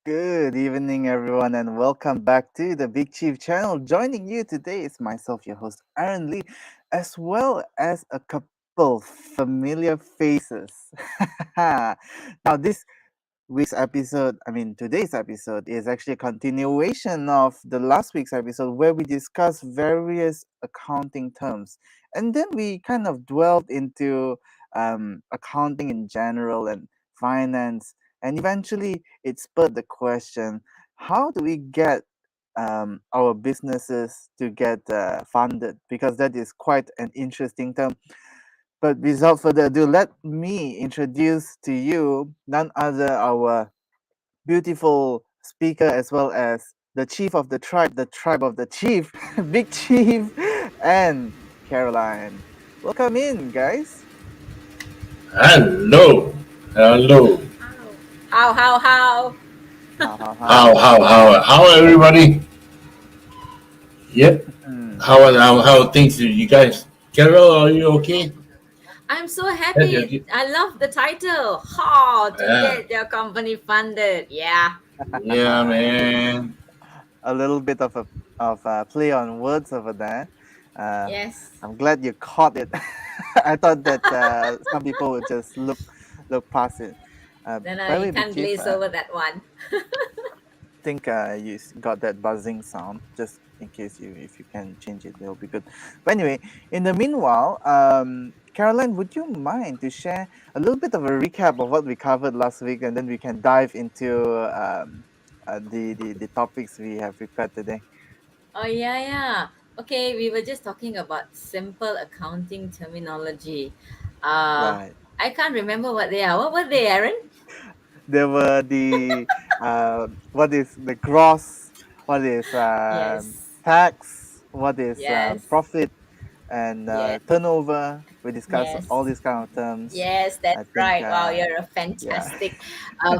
Good evening, everyone, and welcome back to the Big Chief channel. Joining you today is myself, your host, Aaron Lee, as well as a couple familiar faces. Now, this today's episode is actually a continuation of the last week's episode where we discussed various accounting terms. And then we kind of dwelled into accounting in general and finance. And eventually it spurred the question, how do we get our businesses to get funded? Because that is quite an interesting term. But without further ado, let me introduce to you none other our beautiful speaker as well as the chief of the tribe of the chief, Big Chief, and Caroline. Welcome in, guys. Hello. Hello. How? How, how, How, how? everybody? Yep. Hmm. How are things with you guys? Carol, are you okay? I'm so Yeah, happy. I love the title. How to yeah, get your company funded. Yeah. yeah, man. A little bit of a play on words over there. Uh, Yes. I'm glad you caught it. I thought that some people would just look past it. Then By the you way, Big can't Chief, glaze over that one. think you got that buzzing sound. Just in case you if you can change it, that'll be good. But anyway, in the meanwhile, Caroline, would you mind to share a little bit of a recap of what we covered last week, and then we can dive into the topics we have prepared today. Oh, yeah, yeah. Okay, we were just talking about simple accounting terminology. Uh, Right. I can't remember what they are. What were they, Aaron? There were the what is the gross, what is Yes, tax, what is yes, profit, and yes, turnover. We discussed all yes. these kind of terms. Yes, that's I think, right. Wow, you're a yeah. fantastic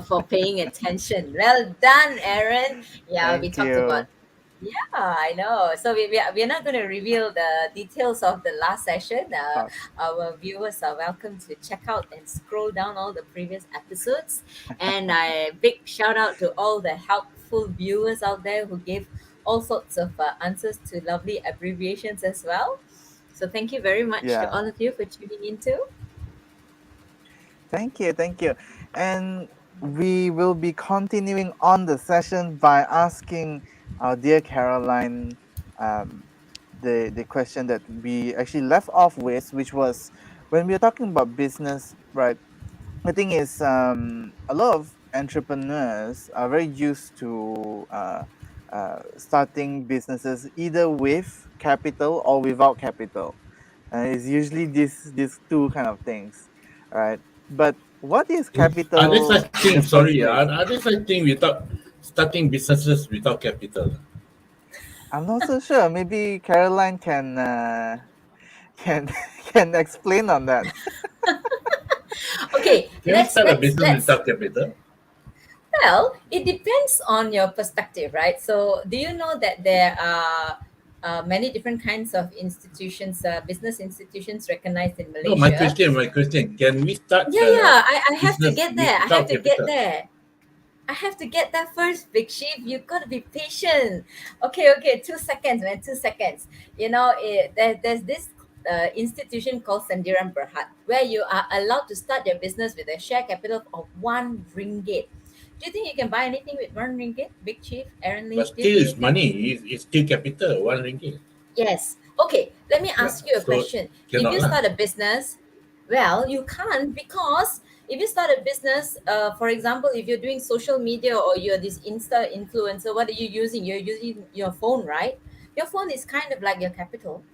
for paying attention. Well done, Aaron. Yeah, we Thank talked about. you. Yeah, I know. So we're not going to reveal the details of the last session. Pass. Our viewers are welcome to check out and scroll down all the previous episodes. And a big shout out to all the helpful viewers out there who gave all sorts of answers to lovely abbreviations as well. So thank you very much to Yeah. all of you for tuning in too. Thank you. Thank you. And we will be continuing on the session by asking our dear Caroline um, the question that we actually left off with, which was when we were talking about business, right? The thing is, a lot of entrepreneurs are very used to starting businesses either with capital or without capital. It's usually these two kind of things, right? But what is Are there capital such in the things? first Sorry, place? are there such things without starting businesses without capital? I'm not so sure. Maybe Caroline can can explain on that. Okay, Can we start a business let's without capital? well, it depends on your perspective, right? So do you know that there are many different kinds of institutions, business institutions recognized in No, Malaysia? my question. Can we start Yeah, a yeah, I have to business get there. I have without to get capital? there. I have to get that first, Big Chief. You gotta be patient. Okay, okay, 2 seconds, man, 2 seconds. There's this institution called Sendiran Berhad, where you are allowed to start your business with a share capital of 1 ringgit. Do you think you can buy anything with 1 ringgit, Big Chief, Aaron But Lee? Do still, you it's think? money. It's still capital. 1 ringgit. Yes. Okay, let me Yeah. ask you a So question. If cannot you lah. start a business, well, you can't because if you start a business, for example, if you're doing social media or you're this Insta influencer, what are you using? You're using your phone, right? Your phone is kind of like your capital.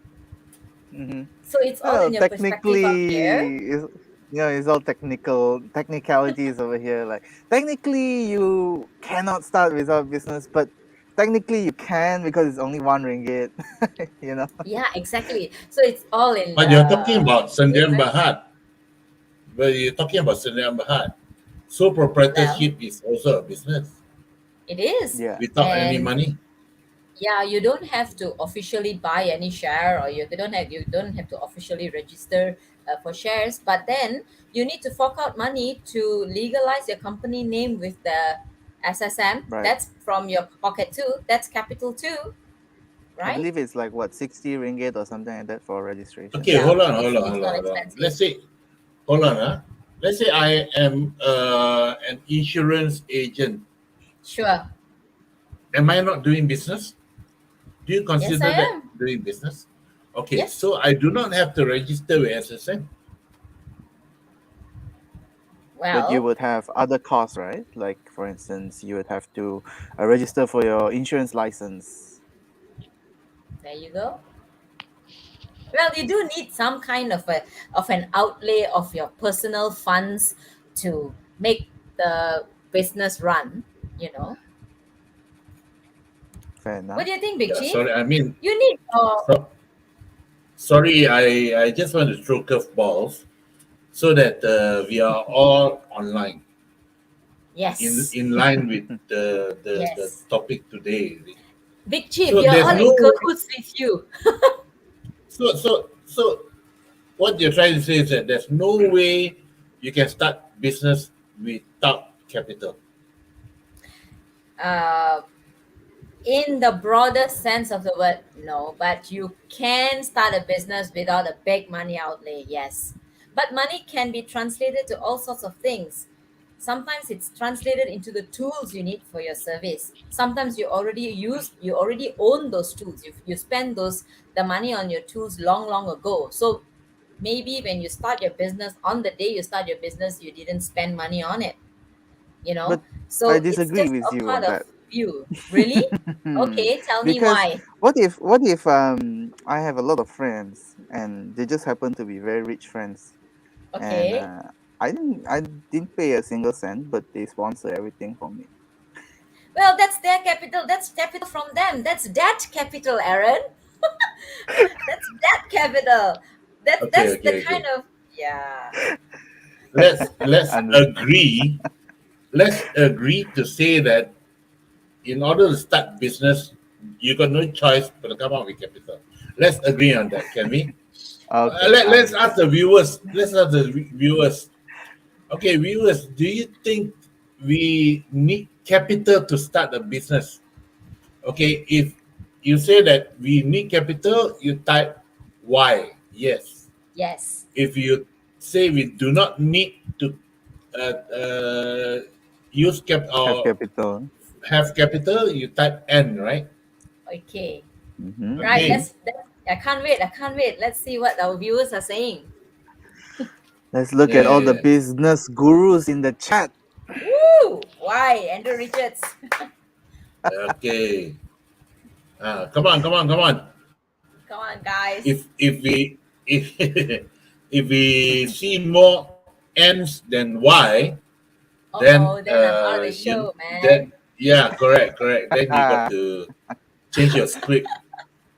Hmm. So it's all Well, in your perspective up here. technically, it's all technicalities over here. Like technically, you cannot start without business, but technically you can because it's only 1 ringgit. you know. Yeah, exactly. So it's all in But you're talking about Sendian layman. Berhad. But you're talking about Sendian Berhad. So Well, proprietorship is also a business it is. Yeah. without any And money. yeah, you don't have to officially buy any share, or you don't have to officially register for shares, but then you need to fork out money to legalize your company name with the SSM. Right. That's from your pocket too. That's capital too, I right? believe it's like what 60 ringgit or something like that for registration. Okay, Yeah, hold on, hold it's on, it's hold not on, hold on. expensive. Hold on, Let's say I am an insurance agent. Sure. Am I not doing business? Do you Yes, I consider that am. doing business? Okay, Yes. so I do not have to register with SSM. But you Well, would have other costs, right? Like for instance, you would have to register for your insurance license. there you go. Well, you do need some kind of an outlay of your personal funds to make the business run. You know, Fair what enough. do you think, Big Yeah, Chief? sorry. I mean, You need so, sorry. I just want to throw curveballs so that we are all online yes, in line with the yes, topic today. Big Chief. So You're there's all in no cahoots with you. so what you're trying to say is that there's no way you can start business without capital. Uh, in the broader sense of the word, no, but you can start a business without a big money outlay. Yes, but money can be translated to all sorts of things. Sometimes it's translated into the tools you need for your service. Sometimes you already own those tools. You spend the money on your tools long ago. So maybe when you start your business, on the day you start your business, you didn't spend money on it, you But know. I So it's disagree just with a you part on of that. you. Really? Okay, tell me Because why. what if I have a lot of friends and they just happen to be very rich friends, and Okay. I didn't pay a single cent, but they sponsor everything for me. Well, that's their capital. That's capital from them. That's debt capital, Aaron. That's debt capital. Okay, That's the okay, kind okay. of, yeah. Let's Understand? agree. Let's agree to say that in order to start business, you got no choice but to come up with capital. Let's agree on that, can we? Okay, Let's ask understood. the viewers. Let's ask the viewers. Okay, viewers, do you think we need capital to start a business? Okay, if you say that we need capital, you type why. Yes. Yes. If you say we do not need to uh, uh, use cap Have or capital. have capital, you type N, right? Okay. Mm-hmm. Right. Mm-hmm. Okay. Let's. I can't wait. I can't wait. Let's see what our viewers are saying. Let's look at all the Yeah. business gurus in the chat. Woo! Why, Andrew Richards? Okay. Come on, come on, come on. Come on, If guys. if we if if we see more N's than Y, then Then I'm out of the you show, man. then yeah, correct, correct. Then you got to change your script.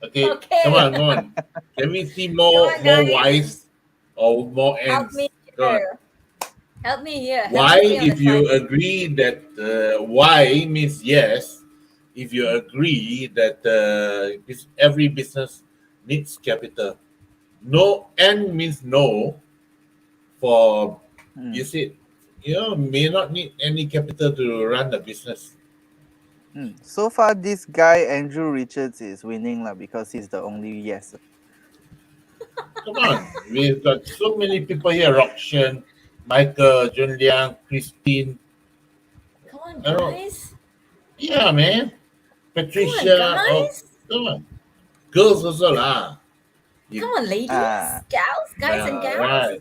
Okay, Okay. come on. Can we see Come on, more guys. Y's or more Help me N's? Come on. here. Help me here. Help Why, me stay on the if you track. agree that Y means yes, if you agree that every business needs capital, no N means no for you Hmm. said may not need any capital to run the business. So far, this guy Andrew Richards is winning lah because he's the only yes. Come on, we've got so many people here: Roxanne, Michael, Jun Liang, Christine. Come on, I don't. guys. Yeah, man. Come on, Patricia. Oh, guys. come on. Girls also lah. Come You, on, ladies, Ah, gals, guys, and gals. right.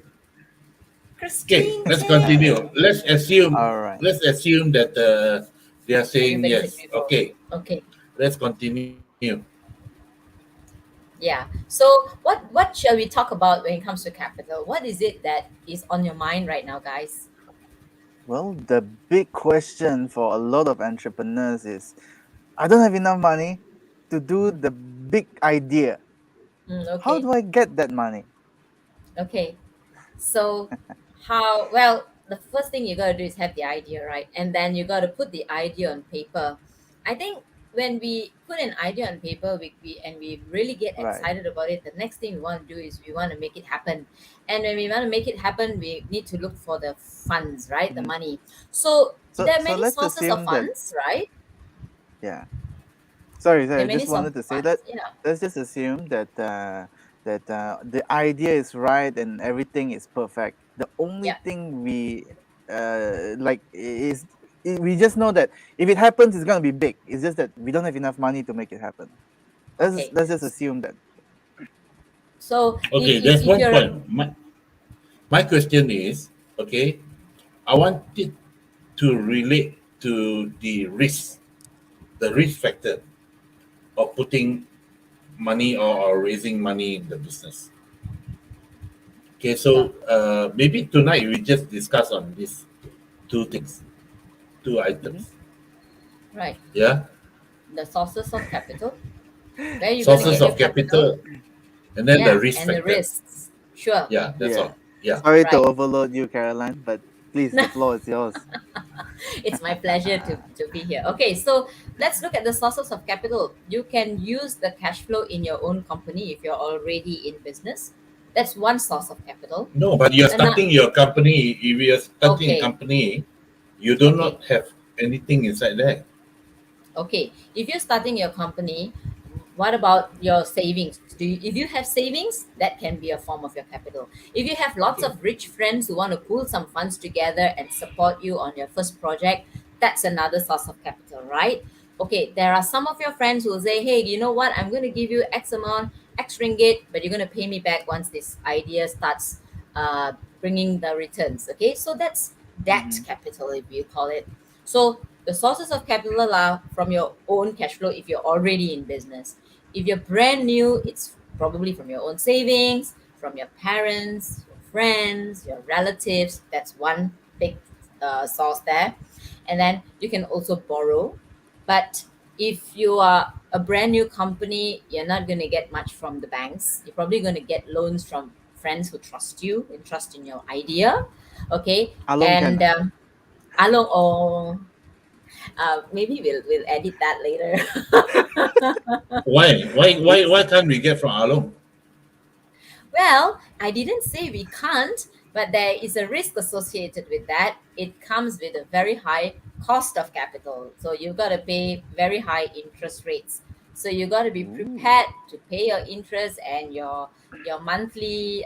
Okay, Christine, let's Ted. continue. Let's assume. all right. Let's assume that they are saying Everybody's yes. agree for. Okay, Okay. let's continue. Yeah. So what shall we talk about when it comes to capital? What is it that is on your mind right now, guys? Well, the big question for a lot of entrepreneurs is, I don't have enough money to do the big idea. How Okay. do I get that money? Okay. So how, well, the first thing you gotta do is have the idea, right? And then you gotta put the idea on paper. I think when we put an idea on paper, we really get Right. excited about it, the next thing we want to do is we want to make it happen. And when we want to make it happen, we need to look for the funds, right? The Mhm. money. So So there are so many let's sources of assume that, funds, right? yeah. Sorry, There are sorry. many Just sources wanted of to say that. funds. Yeah. Let's just assume that the idea is right and everything is perfect. The only Yeah. thing we like is we just know that if it happens, it's gonna be big. It's just that we don't have enough money to make it happen. Let's Okay. let's just assume that. So Okay, there's if one you're, point. My question is okay. I want it to relate to the risk factor of putting money or raising money in the business. Okay, yeah, so maybe tonight we just discuss on these two things, two Mhm. items. right, Yeah, the sources of capital, where you're going to sources get your of capital. capital, and then the Yeah, risk and the factor. risks. Sure. Yeah, that's Yeah. all. Yeah. Sorry to Right. overload you, Caroline, but please, the floor is yours. It's my pleasure to be here. Okay, so let's look at the sources of capital. You can use the cash flow in your own company if you're already in business. That's one source of capital. No, but you're And now, starting your company. If you're starting a okay, company, you do okay, not have anything inside there. okay. If you're starting your company, What about your savings? If you have savings, that can be a form of your capital. If you have lots Okay. of rich friends who want to pool some funds together and support you on your first project, that's another source of capital, right? Okay, there are some of your friends who will say, hey, you know what? I'm going to give you X amount, X ringgit, but you're going to pay me back once this idea starts uh, bringing the returns. Okay, so that's debt Mm-hmm. capital, if you call it. So the sources of capital are from your own cash flow if you're already in business. If you're brand new, it's probably from your own savings, from your parents, your friends, your relatives. That's one big source there. And then you can also borrow. But if you are a brand new company, you're not going to get much from the banks. You're probably going to get loans from friends who trust you and trust in your idea. Okay. Along can. And along, or maybe we'll edit that later. Why? Why? Why? Oops. Why can't we get from Along? Well, I didn't say we can't, but there is a risk associated with that. It comes with a very high cost of capital. So you've got to pay very high interest rates. So you got to be Ooh. prepared to pay your interest and your monthly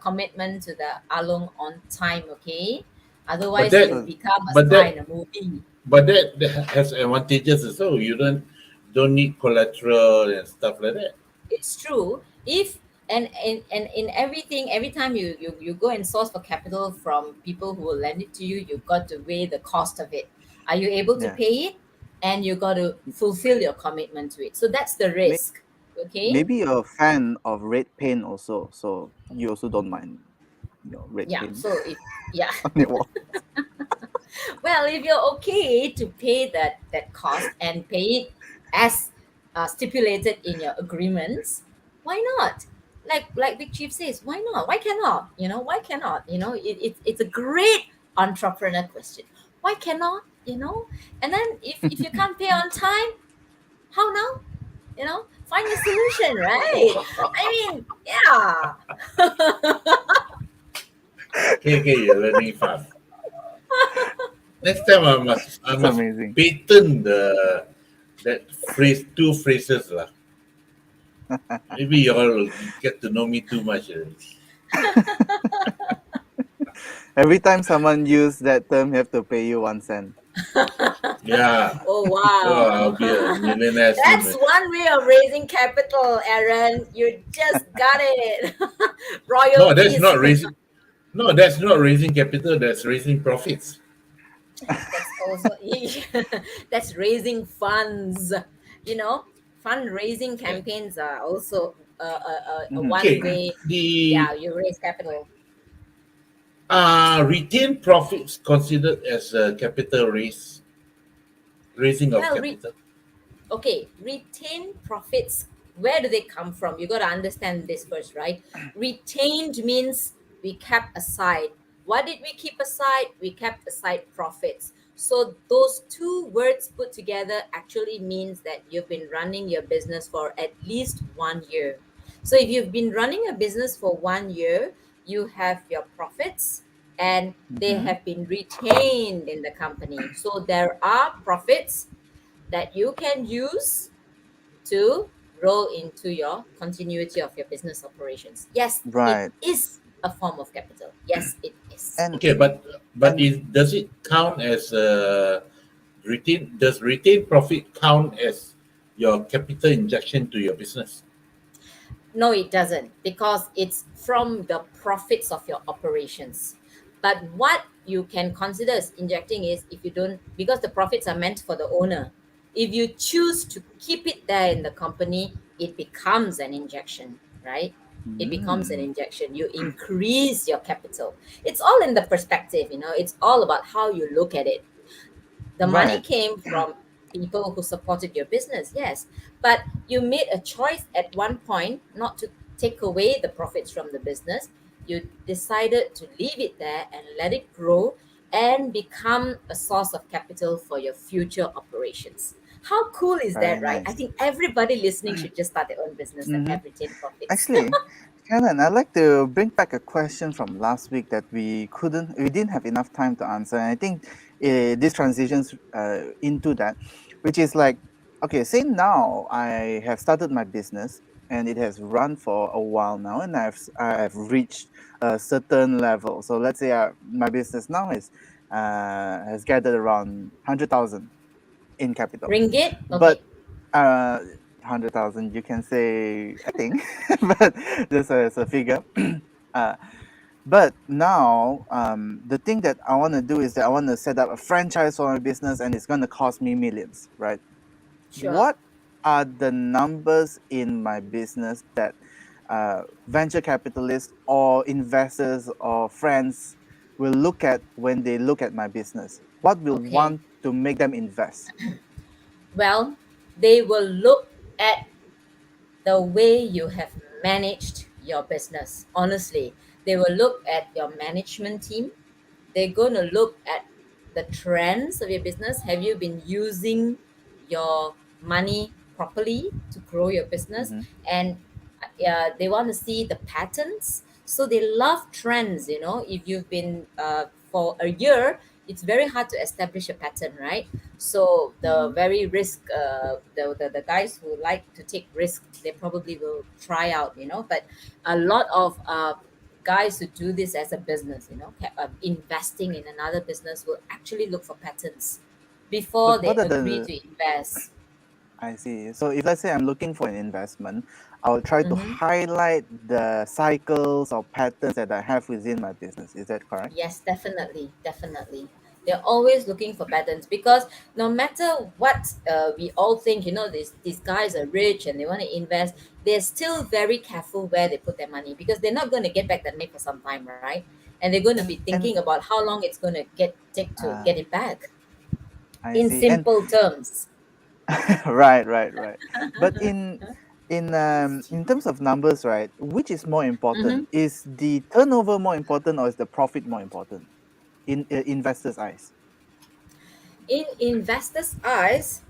commitment to the along on time, okay? But Otherwise, you'll that, So become a but star that, in a movie. but that has advantages as well. You don't need collateral and stuff like that. It's true. If and in everything, every time you go and source for capital from people who will lend it to you, you've got to weigh the cost of it. Are you able to yeah, pay it? And you got to fulfill your commitment to it. So that's the May- risk. Okay. maybe you're a fan of red paint also, so you also don't mind, red Yeah. paint So if yeah, on your wall. well, if you're okay to pay that cost and pay it as stipulated in your agreements, why not? Like Big Chief says, why not? Why cannot? Why cannot? It's a great entrepreneur question. Why cannot? And then if you can't pay on time, how now? Find a solution, right? I mean, yeah. Okay, okay, you're learning fast. Next time I It's must amazing. patent that phrase, two phrases lah. Maybe you all get to know me too much already. Every time someone use that term, you have to pay you 1 cent. Yeah. Oh So I'll wow. be a millionaire soon. That's one way of raising capital, Aaron. You just got it. No, that's Royalties. not raising. No, that's not raising capital. That's raising profits. That's also that's raising funds. You know, fundraising Yeah. campaigns are also a Hmm. one Okay. way. The Yeah, you raise capital. retained profits considered as a capital raising of Well, capital. okay, retained profits, where do they come from? You got to understand this first, right? Retained means we kept aside. What did we keep aside? We kept aside profits. So those two words put together actually means that you've been running your business for at least 1 year. So if you've been running a business for 1 year, you have your profits and they Hmm. have been retained in the company. So there are profits that you can use to roll into your continuity of your business operations. Yes, it Right. is a form of capital. Yes, it is. And Okay, but and does it count as retain? Does retained profit count as your capital injection to your business? No, it doesn't because it's from the profits of your operations. But what you can consider as injecting is if you don't, because the profits are meant for the owner. If you choose to keep it there in the company, it becomes an injection, right? It becomes an mm, injection. You increase your capital. It's all in the perspective, it's all about how you look at it. The money right. came from people who supported your business, yes, but you made a choice at one point not to take away the profits from the business. You decided to leave it there and let it grow and become a source of capital for your future operations. How cool is Very that, right? I nice. think everybody listening should just start their own business and Hmm. have retained profits. Actually, Karen, I'd like to bring back a question from last week that we didn't have enough time to answer. And I think this transitions into that, which is like, okay, say now I have started my business and it has run for a while now, and I've reached a certain level. So let's say my business now is has gathered around 100,000 in capital, Ringgit? but Okay, 100,000, you can say anything, but just as a figure. uh, but now, the thing that I want to do is that I want to set up a franchise for my business, and it's going to cost me millions, right? sure. What are the numbers in my business that venture capitalists or investors or friends will look at when they look at my business? What will Okay. want to make them invest? Well, they will look at the way you have managed your business. Honestly, they will look at your management team. They're going to look at the trends of your business. Have you been using your money properly to grow your business? Hmm. And they want to see the patterns. So they love trends. If you've been for a year, it's very hard to establish a pattern, right? So the Hmm. very risk, the guys who like to take risk, they probably will try out, but a lot of guys who do this as a business, investing in another business, will actually look for patterns before But they what are agree the to invest. I see. So if let's say I'm looking for an investment, I'll try to Mm-hmm. highlight the cycles or patterns that I have within my business. Is that correct? Yes, definitely, definitely. They're always looking for patterns because no matter what we all think, these guys are rich and they want to invest, they're still very careful where they put their money because they're not going to get back that money for some time, right? And they're going to be thinking And about how long it's going to take to uh, get it back. I In see. And simple terms. right, right, right. But in terms of numbers, right, which is more Mm-hmm. important? Is the turnover more important, or is the profit more important in investors' eyes? In investors' eyes,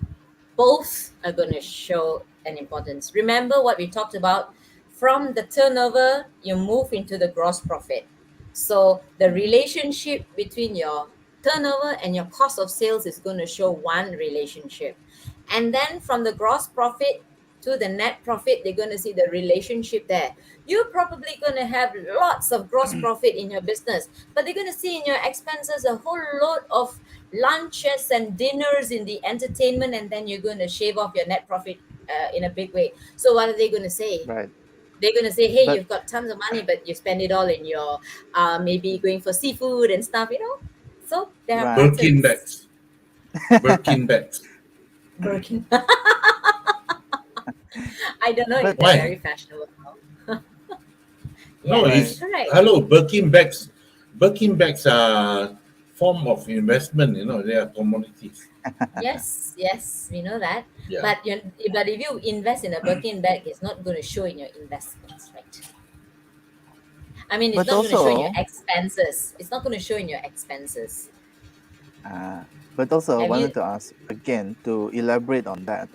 both are going to show an importance. Remember what we talked about? From the turnover, you move into the gross profit. So the Mm-hmm. relationship between your turnover and your cost of sales is going to show one relationship. And then from the gross profit to the net profit, they're going to see the relationship there. You're probably going to have lots of gross profit in your business, but they're going to see in your expenses a whole load of lunches and dinners in the entertainment, and then you're going to shave off your net profit in a big way. So what are they going to say? Right. They're going to say, hey, But you've got tons of money, but you spend it all in your maybe going for seafood and stuff. So there are right. Birkin patterns. bags. Birkin bags. Birkin. I don't know if but they're Why? very fashionable now. No, Yes, right. it's correct. hello, Birkin bags. Birkin bags are form of investment, they are commodities. Yes, yes, we know that. Yeah. But if you invest in a Birkin bag, it's not going to show in your investments, right? I mean, it's But not going to show in your also, expenses. It's not going to show in your expenses. uh, but also, I Have wanted you? to ask again to elaborate on that.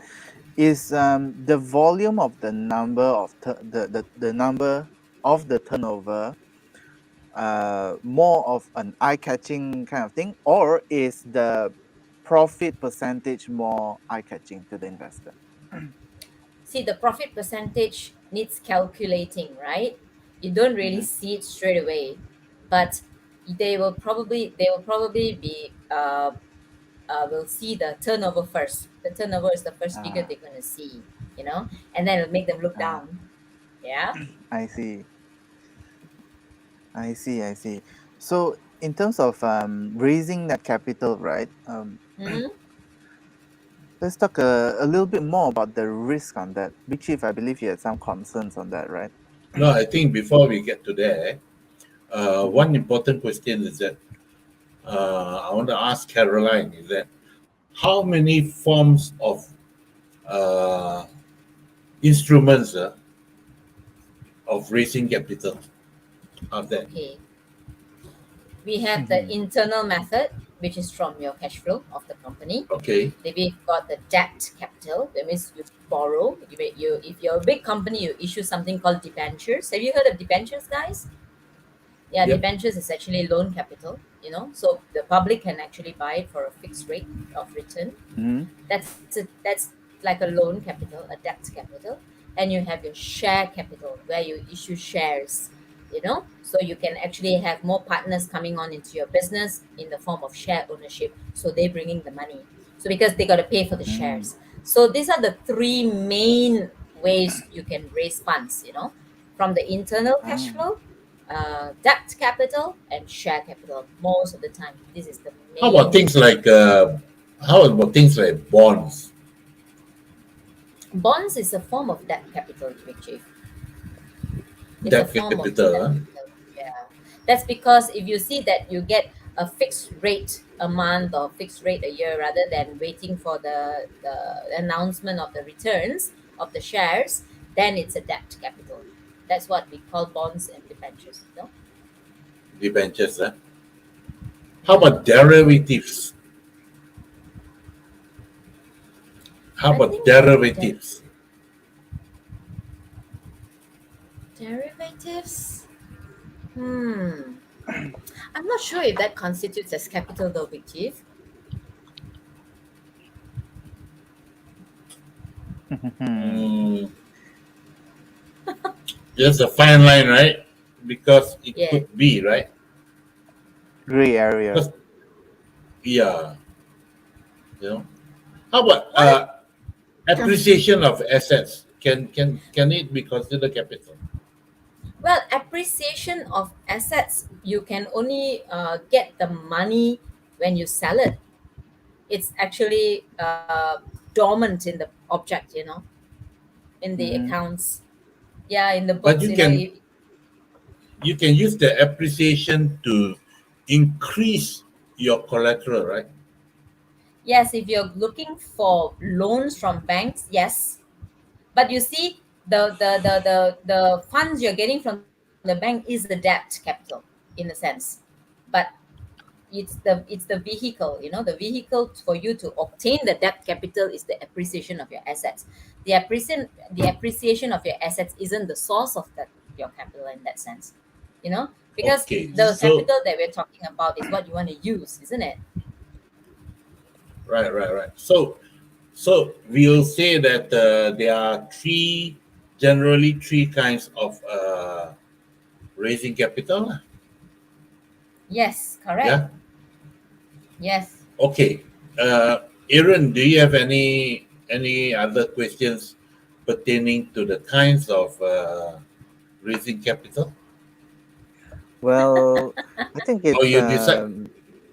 Is the volume of the number of the number of the turnover more of an eye-catching kind of thing, or is the profit percentage more eye-catching to the investor? See, the profit percentage needs calculating, right? You don't really Hmm. see it straight away, but they will probably be will see the turnover first. The turnover is the first figure Ah, they're going to see, and then it'll make them look ah, down. Yeah. I see, I see, I see. So in terms of raising that capital, right? Hmm. Let's talk a little bit more about the risk on that. Big Chief, I believe you had some concerns on that, right? No, I think before we get to there, Hmm. one important question is that I want to ask Caroline is that how many forms of uh, instruments of raising capital are there? Okay. We have the internal method, which is from your cash flow of the company. Okay. Then we've got the debt capital. That means you borrow. If you're a big company, you issue something called debentures. Have you heard of debentures, guys? Yeah, Yep. debentures is actually loan capital. So the public can actually buy it for a fixed rate of return. Hmm. That's like a loan capital, a debt capital, and you have your share capital where you issue shares, so you can actually have more partners coming on into your business in the form of share ownership. So they bringing the money. So because they got to pay for the Mm. shares. So these are the three main ways you can raise funds, from the internal cash Ah. flow, debt capital, and share capital. Most of the time, this is the How about main. things like bonds? Bonds is a form of debt capital, Big Chief. It's a Debt form of capital, debt huh? capital. Yeah. That's because if you see that you get a fixed rate a month or fixed rate a year rather than waiting for the announcement of the returns of the shares, then it's a debt capital. That's what we call bonds and debentures. Debentures, huh? How Mm-hmm. about derivatives? How I about think derivatives? derivatives. Hmm. I'm not sure if that constitutes as capital though, Big Chief. Mm, there's a fine line, right? Because it Yes. could be, right? Gray area. Because yeah, you know. How about What? appreciation of assets? Can it be considered capital? Well, appreciation of assets, you can only get the money when you sell it. It's actually dormant in the object, in the Mm-hmm. accounts. Yeah, in the But books, if, you can use the appreciation to increase your collateral, right? yes, if you're looking for loans from banks, yes. But you see, the funds you're getting from the bank is the debt capital in a sense. But it's the vehicle, the vehicle for you to obtain the debt capital is the appreciation of your assets. The appreciation of your assets isn't the source of that your capital in that sense, because Okay, the so capital that we're talking about is what you want to use, isn't it? right. So we'll say that there are generally three kinds of raising capital, lah. Yes, correct. Yeah. Yes. Okay. Aaron, do you have any other questions pertaining to the kinds of raising capital, Well, I think or it's you decide,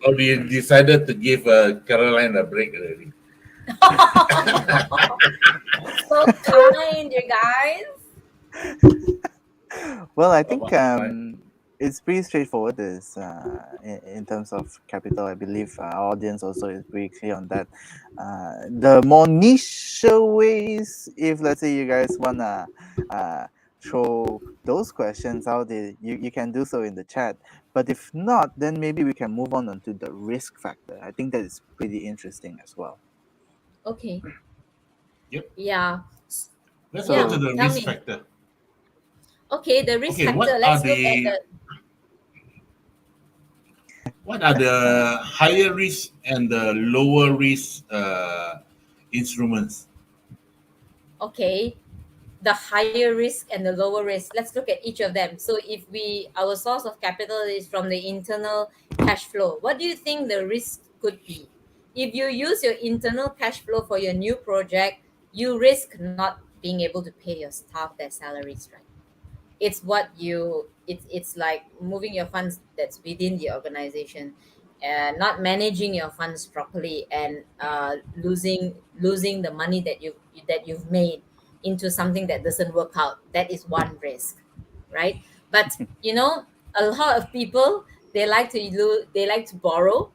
or you decided to give Caroline a break already? So kind, you guys. well, I think Why? it's pretty straightforward. Is in terms of capital, I believe our audience also is pretty clear on that. The more niche ways, if let's say you guys wanna uh, throw those questions out there, you can do so in the chat. But if not, then maybe we can move on to the risk factor. I think that is pretty interesting as well. Okay. Yep. Yeah. Let's go Yeah, to So the tell risk me. factor. Okay, the risk Okay, factor. Let's look at the. what are the higher risk and the lower risk instruments? Okay, the higher risk and the lower risk. Let's look at each of them. So if our source of capital is from the internal cash flow, what do you think the risk could be? If you use your internal cash flow for your new project, you risk not being able to pay your staff their salaries, right? It's like moving your funds that's within the organization, not managing your funds properly, and losing the money that you've made into something that doesn't work out. That is one risk, right? But a lot of people, they like to borrow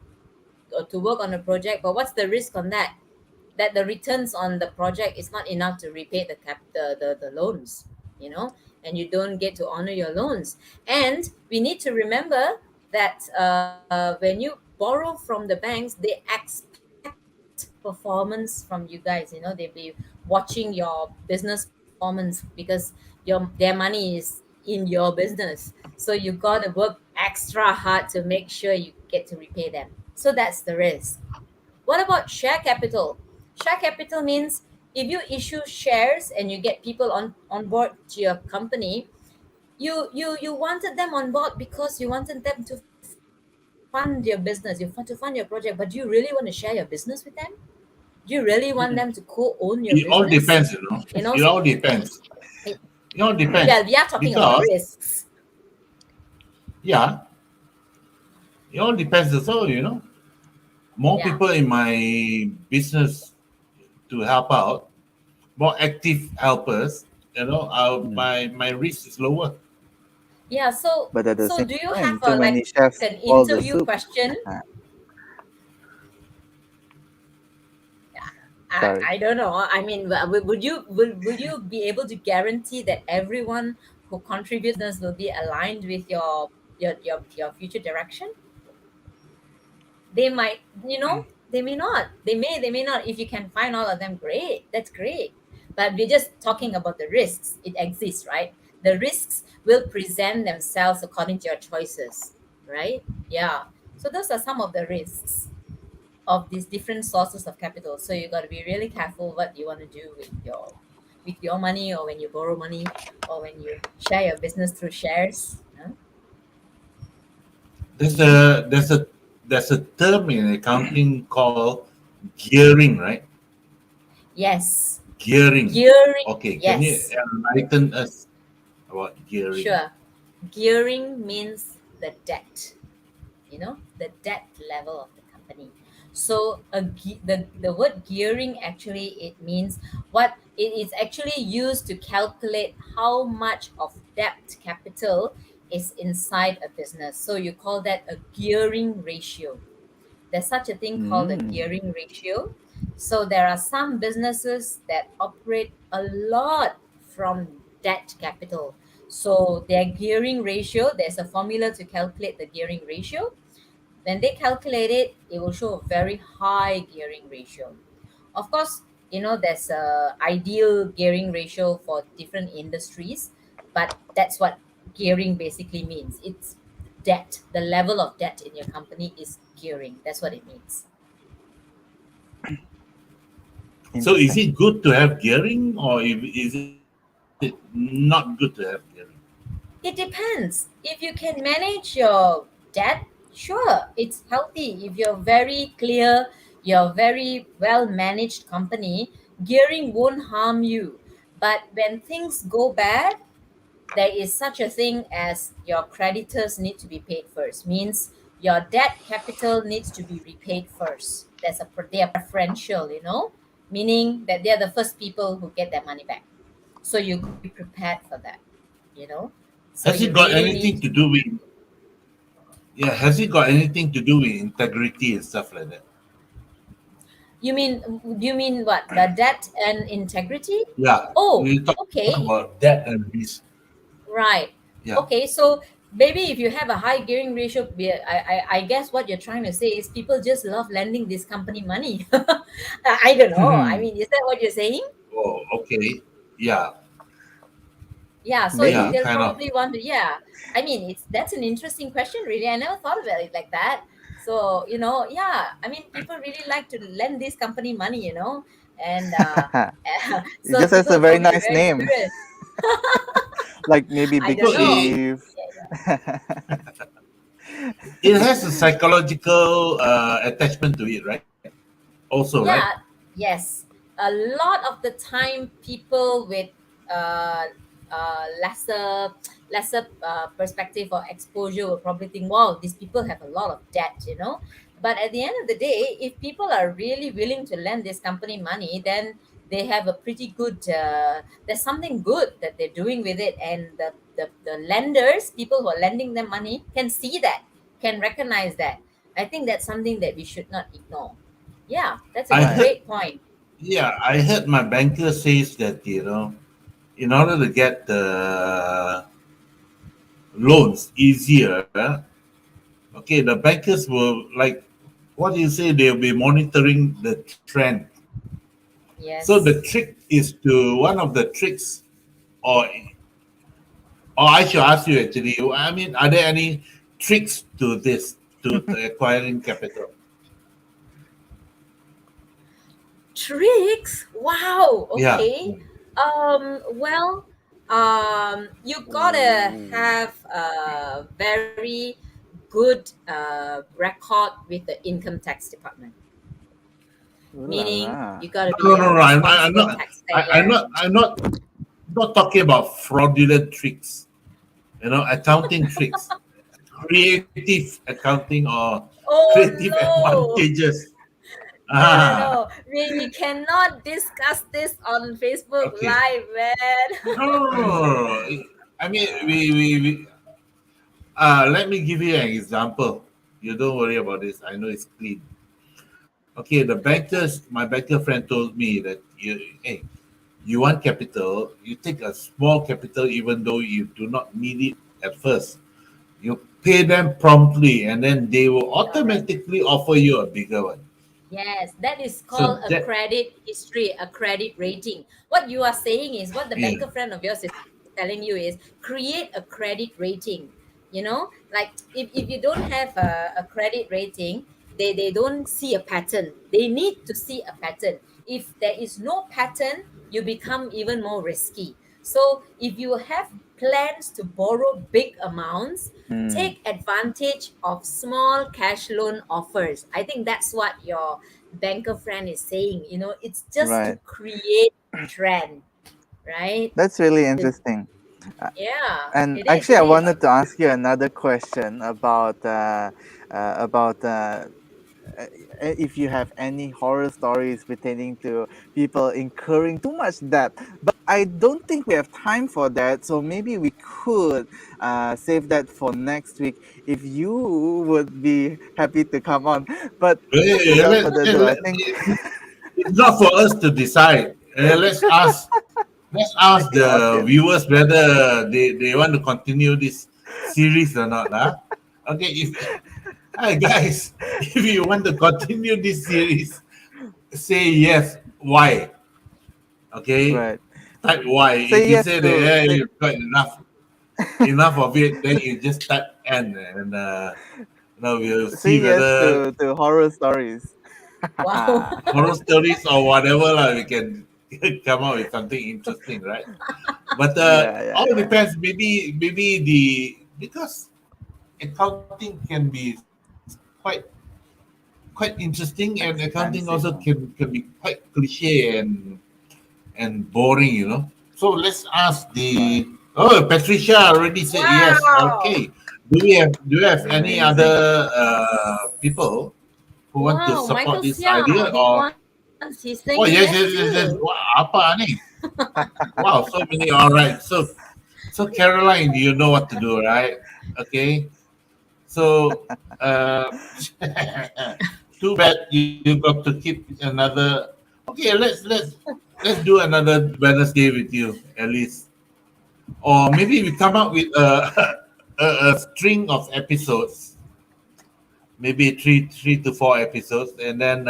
or to work on a project, but what's the risk on that? That the returns on the project is not enough to repay the loans, you know and you don't get to honor your loans. And we need to remember that when you borrow from the banks, they expect performance from you guys. They'll be watching your business performance because their money is in your business. So you got to work extra hard to make sure you get to repay them. So that's the risk. What about share capital? Share capital means If you issue shares and you get people on board to your company, you wanted them on board because you wanted them to fund your business, to fund your project. But do you really want to share your business with them? Do you really want them to co-own your business? It all You depends, know, It all it, depends. It all well, we depends are talking about because risks. yeah, it all depends. So more Yeah, people in my business to help out, more active helpers. Mm. My risk is lower. yeah. So But at the so same do you have time, too like many an chefs interview spoil the question? soup. I Sorry. don't know. I mean, would you be able to guarantee that everyone who contributes business will be aligned with your future direction? They might, they may not. They may not. If you can find all of them, great. That's great. But we're just talking about the risks. It exists, right? The risks will present themselves according to your choices, right? Yeah. So those are some of the risks of these different sources of capital. So you got to be really careful what you want to do with your money, or when you borrow money, or when you share your business through shares. There's a there's a there's a term in accounting called gearing, right? Yes, Gearing. gearing. Okay, can you Yes, enlighten us about gearing? sure. Gearing means the debt, the debt level of the company. So the word gearing, actually, it means what it is actually used to calculate how much of debt capital is inside a business. So you call that a gearing ratio. There's such a thing called a Mm. gearing ratio. So there are some businesses that operate a lot from debt capital. So their gearing ratio, there's a formula to calculate the gearing ratio. When they calculate it, it will show a very high gearing ratio. Of course, there's a ideal gearing ratio for different industries, but that's what gearing basically means. It's debt. The level of debt in your company is gearing. That's what it means. So is Interesting. it good to have gearing, or is it not good to have gearing? It depends. If you can manage your debt, sure, it's healthy. If you're very clear, you're very well managed company, gearing won't harm you. But when things go bad, there is such a thing as your creditors need to be paid first. Means your debt capital needs to be repaid first. They are preferential, meaning that they are the first people who get their money back. So you got to be prepared for that, you know. So Has you it got really anything need. to do with yeah? Has it got anything to do with integrity and stuff like that? You mean? Do you mean what? The debt and integrity? Yeah, Oh, we talk okay. about that and risk. Right. Yeah. Okay. So maybe if you have a high gearing ratio, I guess what you're trying to say is people just love lending this company money. I don't know. I mean, is that what you're saying? Oh, okay. Yeah, Yeah. So yeah, Maybe. they'll kind of. probably want to. Yeah. I mean, that's an interesting question. Really, I never thought about it like that. So yeah. I mean, people really like to lend this company money. And It so just has people a are very probably nice very name, curious. like maybe I Big don't So know. Chief. it has a psychological attachment to it, right? Also, right? Yeah, yes. A lot of the time, people with uh, lesser perspective or exposure will probably think, "Wow, these people have a lot of debt." But at the end of the day, if people are really willing to lend this company money, then they have a pretty good. There's something good that they're doing with it, and the lenders, people who are lending them money, can see that, can recognize that. I think that's something that we should not ignore. Yeah, that's a I Right. heard, great point. yeah, I heard my banker says that in order to get the loans easier, okay, the bankers will like what do you say? They'll be monitoring the trend. So the Yes. trick is to one of the tricks, or I should ask you actually. I mean, are there any tricks to this to acquiring capital? Tricks? Wow. Yeah. Okay. Well, you gotta Ooh, have a very good record with the income tax department. ooh la Meaning, la. you gotta No, be no, a no. I'm responsible not. I'm taxpayer. not. I'm not talking about fraudulent tricks. Accounting tricks, creative accounting, or Oh creative no! advantages. No, no, Ah, no. We cannot discuss this on Facebook okay. Live, man. No, no, no, no, no. I mean, we let me give you an example. You don't worry about this. I know it's clean. Okay, my banker friend told me that hey, you want capital, you take a small capital even though you do not need it at first. You pay them promptly, and then they will Correct. automatically offer you a bigger one. Yes, that is So called a that, credit history, a credit rating. What you are saying is what the yeah, banker friend of yours is telling you is create a credit rating. Like if you don't have a credit rating, they don't see a pattern. They need to see a pattern. If there is no pattern, you become even more risky. So if you have plans to borrow big amounts, Hmm. take advantage of small cash loan offers. I think that's what your banker friend is saying. It's just to Right. create trend, right? That's really The- interesting. Uh, yeah, And it is. actually, It I is. wanted to ask you another question about uh, if you have any horror stories pertaining to people incurring too much debt. But I don't think we have time for that. So maybe we could save that for next week if you would be happy to come on. But hey, without further ado, I think. it's not for us to decide. Let's ask The the audience. viewers whether they want to continue this series or not. Huh? Okay, if hi guys, if you want to continue this series, say yes. Why? Okay, Right. type why. If Say you yes say that to say you've got enough of it, then you just type N, and we'll say see yes whether to horror stories. Wow. horror stories or whatever we can come up with something interesting, right? But Yeah, yeah, all yeah. depends. Maybe the because accounting can be quite interesting, and accounting also Expensive, huh? can be quite cliche and boring. So let's ask Right. the. Oh, Patricia already said yes. Wow. Okay. Do you have any Amazing. other people who want to Wow. support Michael this Sia, idea? he Or wants. He's saying oh, yes yes, yes, yes, too. yes. Wah, apa ni? Wow, so many. All right. So Caroline, you know what to do, right? Okay. So too bad you got to keep another. Okay, let's do another Wednesday with you at least, or maybe we come up with a string of episodes, maybe three to four episodes, and then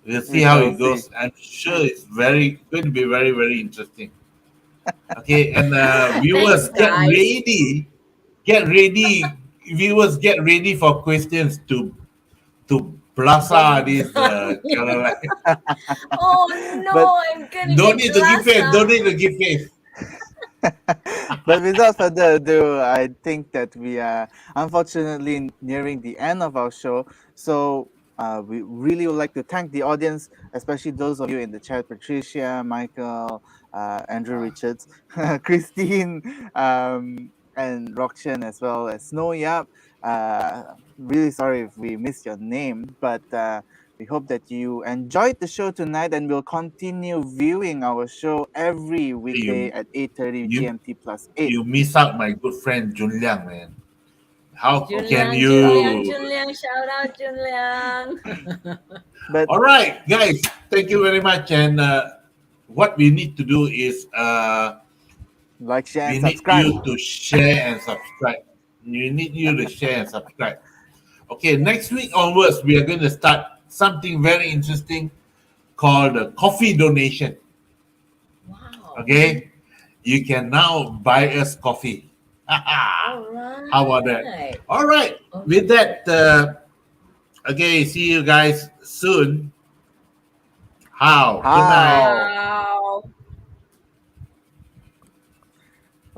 we'll see We how shall it see. goes. I'm sure it's very going to be very very interesting. Okay, and Thanks, viewers guys. get ready, viewers get ready for questions to blasa Bomb. this Caroline. Oh But no, I'm gonna Don't be need to give face. blasa. Don't need to give face. but without further ado, I think that we are unfortunately nearing the end of our show. So we really would like to thank the audience, especially those of you in the chat: Patricia, Michael, Andrew Richards, Christine, and Rokshan, as well as Snow Yap. Really sorry if we missed your name, but we hope that you enjoyed the show tonight, and we'll continue viewing our show every weekday You at 8:30 you GMT plus 8. you miss out my good friend Jun Liang, man. How can Junliang, Junliang, you? Junliang, shout out Junliang. But All right, guys. Thank you very much. And what we need to do is like, share, we and need subscribe. you to share and subscribe. We need you to share and subscribe. Okay, next week onwards, we are going to start something very interesting called a coffee donation. Wow. Okay, you can now buy us coffee. All How about that? right. All right. All With right. that, okay, see you guys soon. How? Good night. How? How?